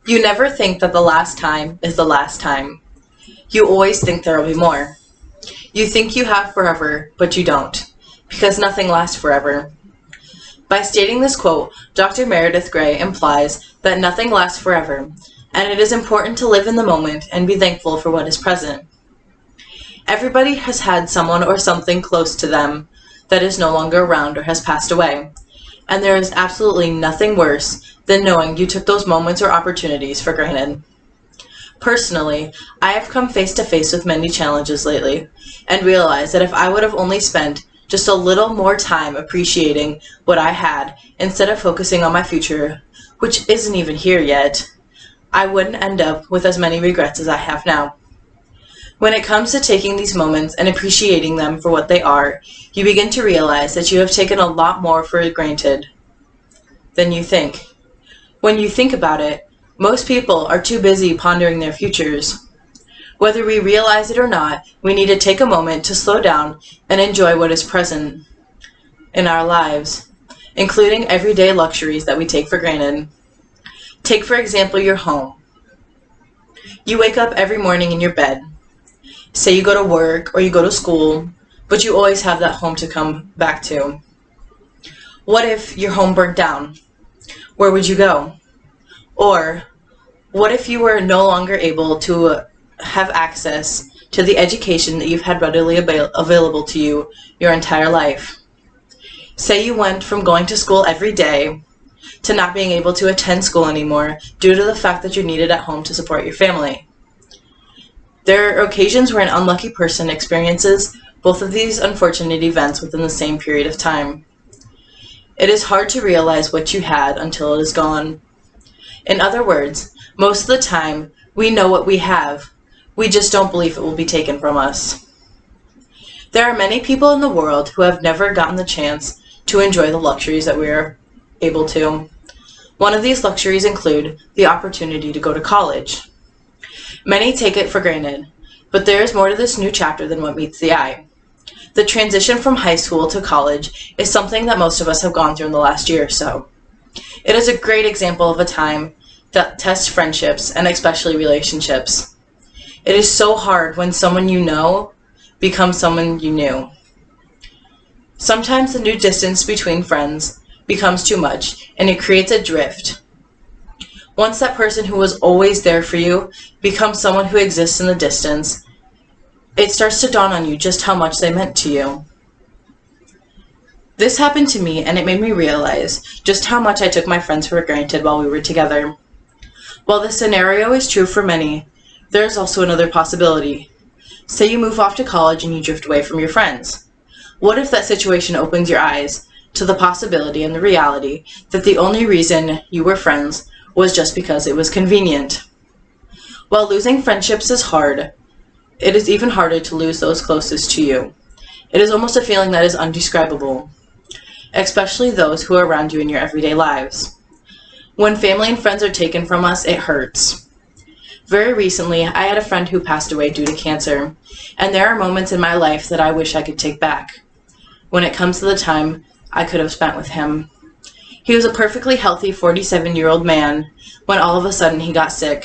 You never think that the last time is the last time. You always think there will be more. You think you have forever, but you don't, because nothing lasts forever. By stating this quote, Dr. Meredith Grey implies that nothing lasts forever, and it is important to live in the moment and be thankful for what is present. Everybody has had someone or something close to them that is no longer around or has passed away, and there is absolutely nothing worse than knowing you took those moments or opportunities for granted. Personally, I have come face to face with many challenges lately, and realized that if I would have only spent just a little more time appreciating what I had instead of focusing on my future, which isn't even here yet, I wouldn't end up with as many regrets as I have now. When it comes to taking these moments and appreciating them for what they are, you begin to realize that you have taken a lot more for granted than you think. When you think about it, most people are too busy pondering their futures. Whether we realize it or not, we need to take a moment to slow down and enjoy what is present in our lives, including everyday luxuries that we take for granted. Take, for example, your home. You wake up every morning in your bed. Say you go to work or you go to school, but you always have that home to come back to. What if your home burnt down? Where would you go? Or what if you were no longer able to have access to the education that you've had readily available to you your entire life? Say you went from going to school every day to not being able to attend school anymore due to the fact that you're needed at home to support your family. There are occasions where an unlucky person experiences both of these unfortunate events within the same period of time. It is hard to realize what you had until it is gone. In other words, most of the time, we know what we have. We just don't believe it will be taken from us. There are many people in the world who have never gotten the chance to enjoy the luxuries that we are able to. One of these luxuries include the opportunity to go to college. Many take it for granted, but there is more to this new chapter than what meets the eye. The transition from high school to college is something that most of us have gone through in the last year or so. It is a great example of a time that tests friendships and especially relationships. It is so hard when someone you know becomes someone you knew. Sometimes the new distance between friends becomes too much and it creates a drift. Once that person who was always there for you becomes someone who exists in the distance, it starts to dawn on you just how much they meant to you. This happened to me, and it made me realize just how much I took my friends for granted while we were together. While this scenario is true for many, there is also another possibility. Say you move off to college and you drift away from your friends. What if that situation opens your eyes to the possibility and the reality that the only reason you were friends was just because it was convenient? While losing friendships is hard, it is even harder to lose those closest to you. It is almost a feeling that is undescribable, especially those who are around you in your everyday lives. When family and friends are taken from us, it hurts. Very recently, I had a friend who passed away due to cancer, and there are moments in my life that I wish I could take back. When it comes to the time I could have spent with him. He was a perfectly healthy 47-year-old man when all of a sudden he got sick.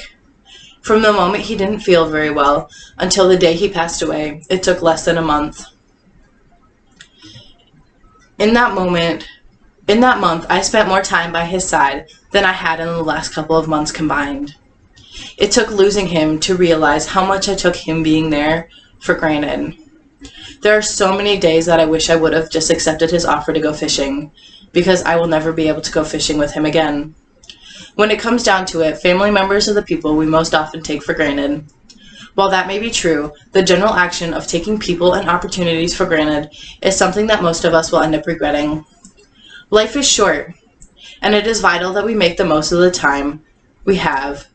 From the moment he didn't feel very well until the day he passed away, it took less than a month. In that month, I spent more time by his side than I had in the last couple of months combined. It took losing him to realize how much I took him being there for granted. There are so many days that I wish I would have just accepted his offer to go fishing, because I will never be able to go fishing with him again. When it comes down to it, family members are the people we most often take for granted. While that may be true, the general action of taking people and opportunities for granted is something that most of us will end up regretting. Life is short, and it is vital that we make the most of the time we have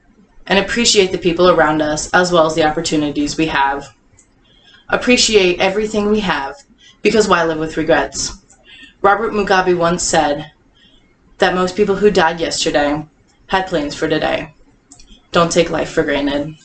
and appreciate the people around us as well as the opportunities we have. Appreciate everything we have, because why live with regrets? Robert Mugabe once said that most people who died yesterday had plans for today. Don't take life for granted.